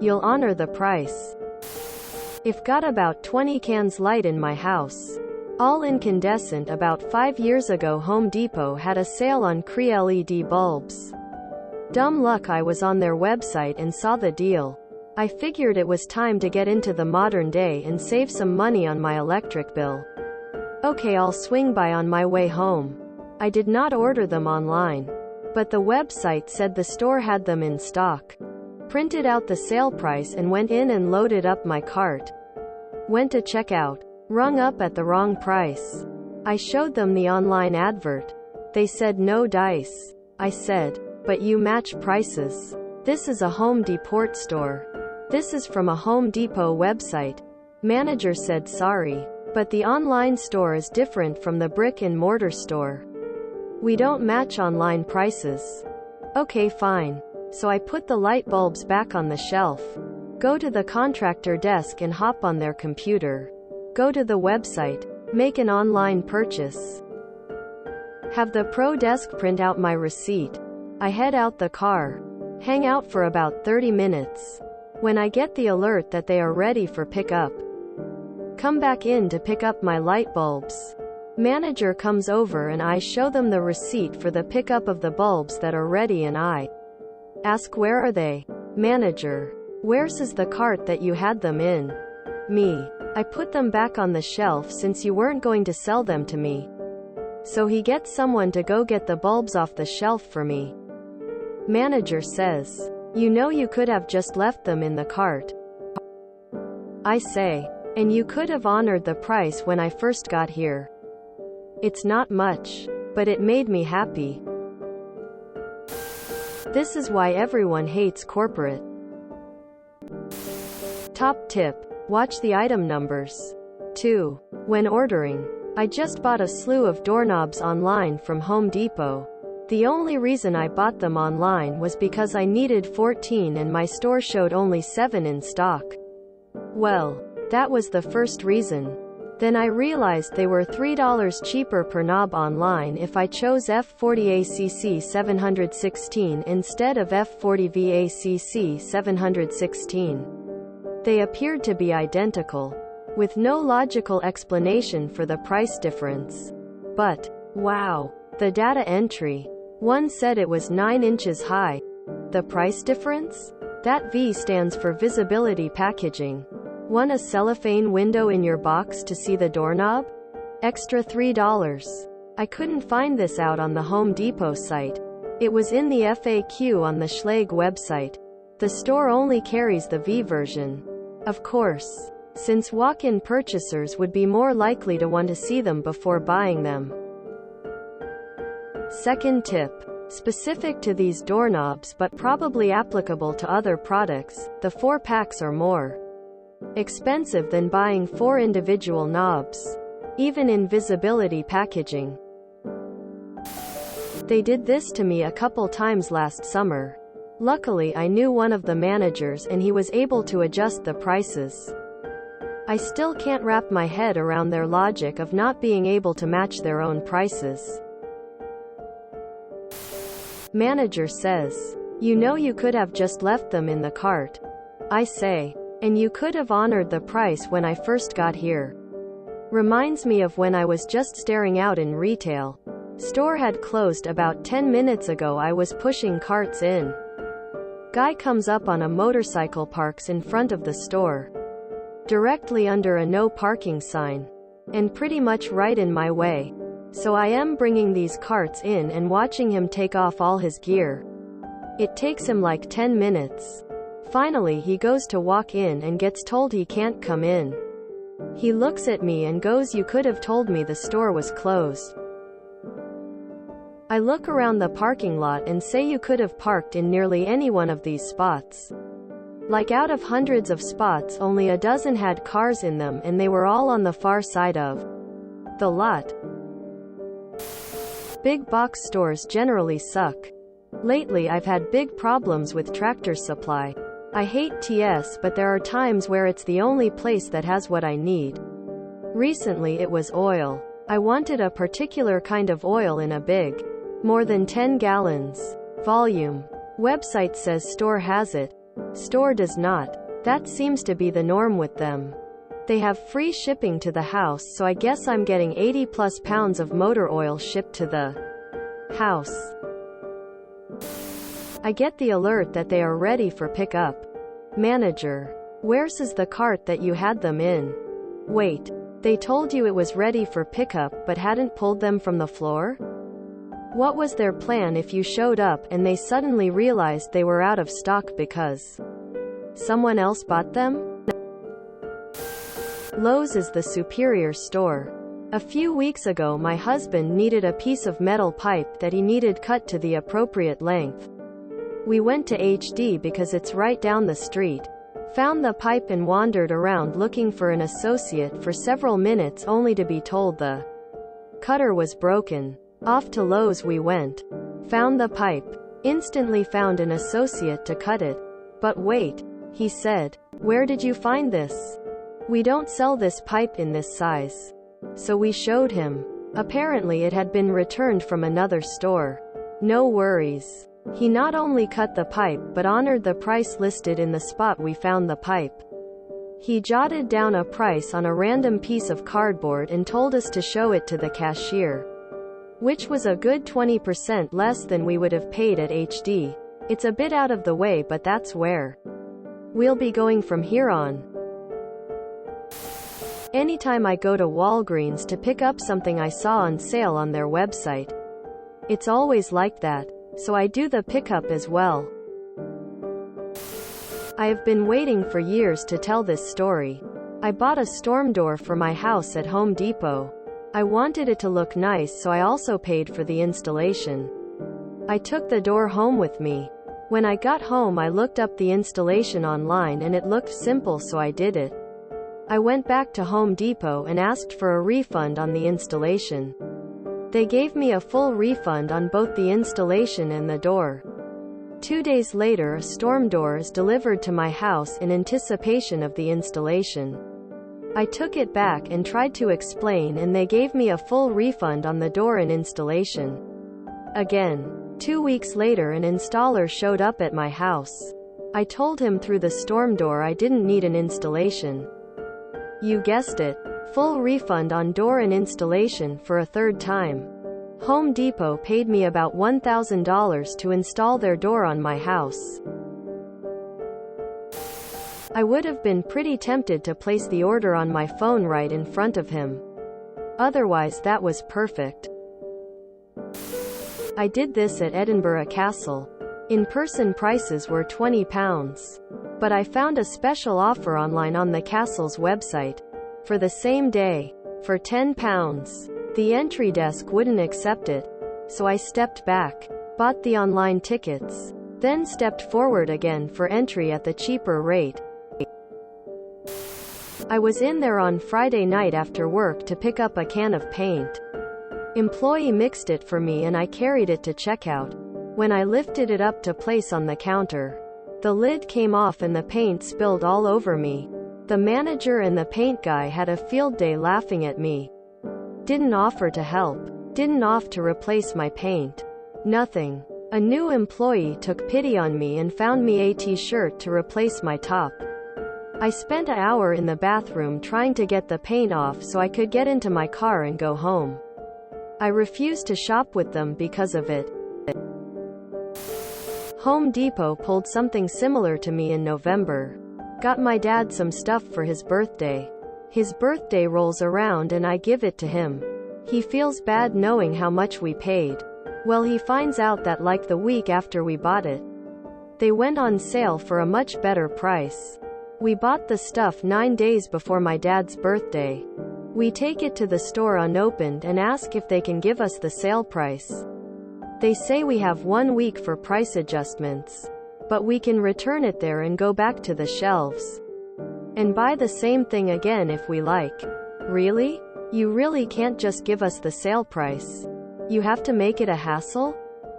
You'll honor the price. If got about 20 cans light in my house. All incandescent. About 5 years ago Home Depot had a sale on Cree LED bulbs. Dumb luck, I was on their website and saw the deal. I figured it was time to get into the modern day and save some money on my electric bill. Okay, I'll swing by on my way home. I did not order them online, but the website said the store had them in stock. Printed out the sale price and went in and loaded up my cart. Went to check out. Rung up at the wrong price. I showed them the online advert. They said no dice. I said, but you match prices. This is a Home Depot store. This is from a Home Depot website. Manager said sorry, but the online store is different from the brick and mortar store. We don't match online prices. Okay, fine. So I put the light bulbs back on the shelf. Go to the contractor desk and hop on their computer. Go to the website. Make an online purchase. Have the pro desk print out my receipt. I head out the car. Hang out for about 30 minutes. When I get the alert that they are ready for pickup. Come back in to pick up my light bulbs. Manager comes over and I show them the receipt for the pickup of the bulbs that are ready and I ask, where are they? Manager. Where's the cart that you had them in? Me. I put them back on the shelf since you weren't going to sell them to me. So he gets someone to go get the bulbs off the shelf for me. Manager says, you know you could have just left them in the cart. I say, and you could have honored the price when I first got here. It's not much, but it made me happy. This is why everyone hates corporate. Top tip. Watch the item numbers. 2. When ordering. I just bought a slew of doorknobs online from Home Depot. The only reason I bought them online was because I needed 14 and my store showed only 7 in stock. Well, that was the first reason. Then I realized they were $3 cheaper per knob online if I chose F40ACC 716 instead of F40VACC 716. They appeared to be identical, with no logical explanation for the price difference. But, wow, the data entry. One said it was 9 inches high. The price difference? That V stands for visibility packaging. Want a cellophane window in your box to see the doorknob? Extra $3. I couldn't find this out on the Home Depot site. It was in the FAQ on the Schlage website. The store only carries the V version. Of course, since walk-in purchasers would be more likely to want to see them before buying them. Second tip. Specific to these doorknobs but probably applicable to other products, the 4 packs are more expensive than buying 4 individual knobs, even in visibility packaging. They did this to me a couple times last summer. Luckily I knew one of the managers and he was able to adjust the prices. I still can't wrap my head around their logic of not being able to match their own prices. Manager says, you know you could have just left them in the cart. I say, and you could have honored the price when I first got here. Reminds me of when I was just staring out in retail. Store had closed about 10 minutes ago. I was pushing carts in. Guy comes up on a motorcycle, parks in front of the store, directly under a no parking sign, and pretty much right in my way. So I am bringing these carts in and watching him take off all his gear. It takes him like 10 minutes. Finally he goes to walk in and gets told he can't come in. He looks at me and goes, you could have told me the store was closed. I look around the parking lot and say you could have parked in nearly any one of these spots. Like out of hundreds of spots only a dozen had cars in them and they were all on the far side of the lot. Big box stores generally suck. Lately I've had big problems with Tractor Supply. I hate TS, but there are times where it's the only place that has what I need. Recently it was oil. I wanted a particular kind of oil in a big, more than 10 gallons, volume. Website says store has it. Store does not. That seems to be the norm with them. They have free shipping to the house, so I guess I'm getting 80 plus pounds of motor oil shipped to the house. I get the alert that they are ready for pickup. Manager. Where's the cart that you had them in? Wait. They told you it was ready for pickup but hadn't pulled them from the floor? What was their plan if you showed up and they suddenly realized they were out of stock because someone else bought them? Lowe's is the superior store. A few weeks ago my husband needed a piece of metal pipe that he needed cut to the appropriate length. We went to HD because it's right down the street. Found the pipe and wandered around looking for an associate for several minutes only to be told the cutter was broken. Off to Lowe's we went. Found the pipe. Instantly found an associate to cut it. But wait, he said. Where did you find this? We don't sell this pipe in this size. So we showed him. Apparently it had been returned from another store. No worries. He not only cut the pipe but honored the price listed in the spot we found the pipe. He jotted down a price on a random piece of cardboard and told us to show it to the cashier, which was a good 20% less than we would have paid at HD. It's a bit out of the way, but that's where we'll be going from here on. Anytime I go to Walgreens to pick up something I saw on sale on their website, it's always like that. So I do the pickup as well. I have been waiting for years to tell this story. I bought a storm door for my house at Home Depot. I wanted it to look nice, so I also paid for the installation. I took the door home with me. When I got home I looked up the installation online and it looked simple, so I did it. I went back to Home Depot and asked for a refund on the installation. They gave me a full refund on both the installation and the door. 2 days later a storm door is delivered to my house in anticipation of the installation. I took it back and tried to explain, and they gave me a full refund on the door and installation. Again. 2 weeks later an installer showed up at my house. I told him through the storm door I didn't need an installation. You guessed it. Full refund on door and installation for a third time. Home Depot paid me about $1,000 to install their door on my house. I would have been pretty tempted to place the order on my phone right in front of him. Otherwise that was perfect. I did this at Edinburgh Castle. In-person prices were £20. But I found a special offer online on the castle's website. For the same day, for £10. The entry desk wouldn't accept it. So I stepped back, bought the online tickets, then stepped forward again for entry at the cheaper rate. I was in there on Friday night after work to pick up a can of paint. Employee mixed it for me and I carried it to checkout. When I lifted it up to place on the counter, the lid came off and the paint spilled all over me. The manager and the paint guy had a field day laughing at me. Didn't offer to help. Didn't offer to replace my paint. Nothing. A new employee took pity on me and found me a t-shirt to replace my top. I spent an hour in the bathroom trying to get the paint off so I could get into my car and go home. I refused to shop with them because of it. Home Depot pulled something similar to me in November. Got my dad some stuff for his birthday. His birthday rolls around and I give it to him. He feels bad knowing how much we paid. Well, he finds out that like the week after we bought it, they went on sale for a much better price. We bought the stuff 9 days before my dad's birthday. We take it to the store unopened and ask if they can give us the sale price. They say we have 1 week for price adjustments, but we can return it there and go back to the shelves and buy the same thing again if we like. Really? You really can't just give us the sale price? You have to make it a hassle?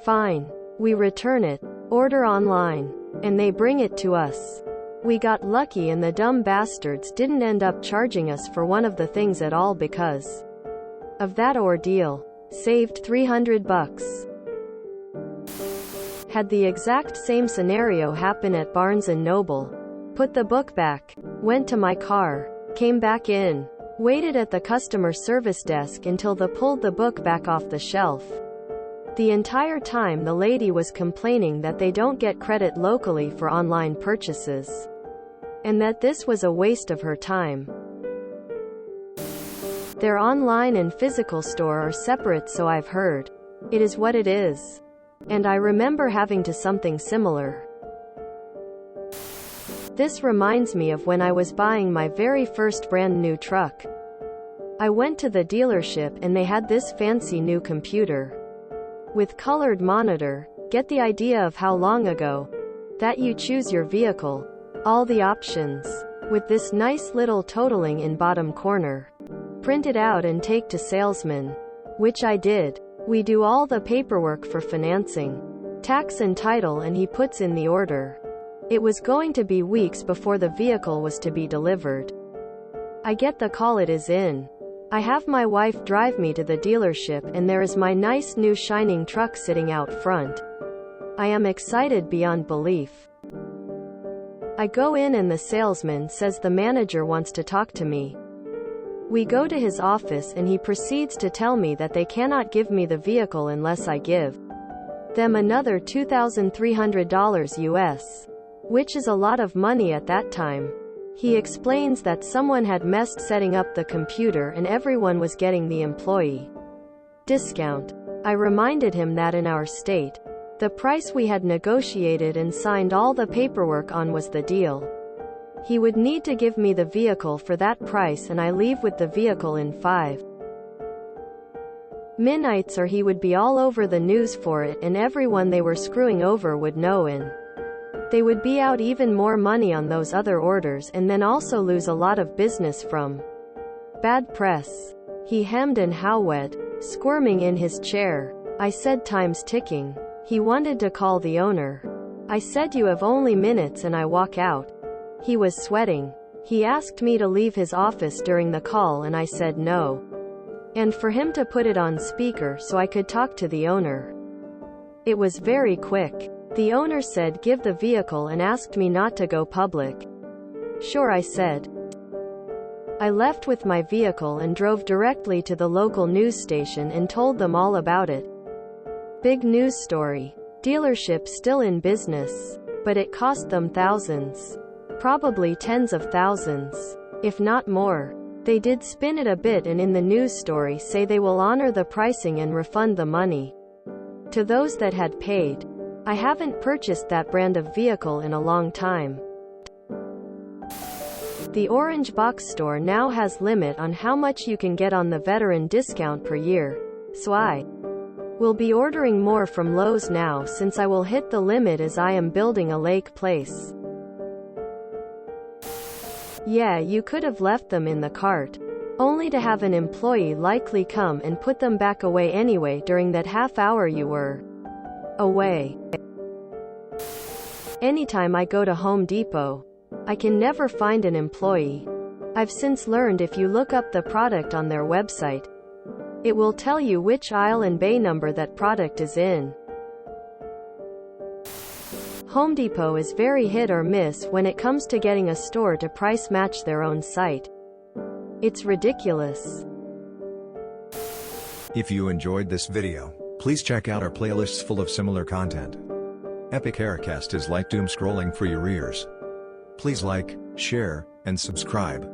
Fine. We return it, order online, and they bring it to us. We got lucky and the dumb bastards didn't end up charging us for one of the things at all because of that ordeal. Saved $300. Had the exact same scenario happen at Barnes & Noble. Put the book back. Went to my car. Came back in. Waited at the customer service desk until they pulled the book back off the shelf. The entire time the lady was complaining that they don't get credit locally for online purchases, and that this was a waste of her time. Their online and physical store are separate, so I've heard. It is what it is. And I remember having to something similar. This reminds me of when I was buying my very first brand new truck. I went to the dealership and they had this fancy new computer with colored monitor. Get the idea of how long ago that you choose your vehicle, all the options, with this nice little totaling in bottom corner. Print it out and take to salesman, which I did. We do all the paperwork for financing, tax and title, and he puts in the order. It was going to be weeks before the vehicle was to be delivered. I get the call it is in. I have my wife drive me to the dealership and there is my nice new shining truck sitting out front. I am excited beyond belief. I go in and the salesman says the manager wants to talk to me. We go to his office and he proceeds to tell me that they cannot give me the vehicle unless I give them another $2,300 US, which is a lot of money at that time. He explains that someone had messed setting up the computer and everyone was getting the employee discount. I reminded him that in our state, the price we had negotiated and signed all the paperwork on was the deal. He would need to give me the vehicle for that price and I leave with the vehicle in 5 minutes or he would be all over the news for it and everyone they were screwing over would know and they would be out even more money on those other orders and then also lose a lot of business from bad press. He hemmed and hawed, squirming in his chair. I said time's ticking. He wanted to call the owner. I said you have only minutes and I walk out. He was sweating. He asked me to leave his office during the call and I said no. And for him to put it on speaker so I could talk to the owner. It was very quick. The owner said give the vehicle and asked me not to go public. Sure, I said. I left with my vehicle and drove directly to the local news station and told them all about it. Big news story. Dealership still in business. But it cost them thousands. Probably tens of thousands. If not more. They did spin it a bit and in the news story say they will honor the pricing and refund the money to those that had paid. I haven't purchased that brand of vehicle in a long time. The Orange Box store now has limit on how much you can get on the veteran discount per year, so I will be ordering more from Lowe's now since I will hit the limit as I am building a lake place. Yeah, you could have left them in the cart, only to have an employee likely come and put them back away anyway during that half hour you were away. Anytime I go to Home Depot, I can never find an employee. I've since learned if you look up the product on their website, it will tell you which aisle and bay number that product is in. Home Depot is very hit or miss when it comes to getting a store to price match their own site. It's ridiculous. If you enjoyed this video, please check out our playlists full of similar content. Epic Aircast is like doom scrolling for your ears. Please like, share, and subscribe.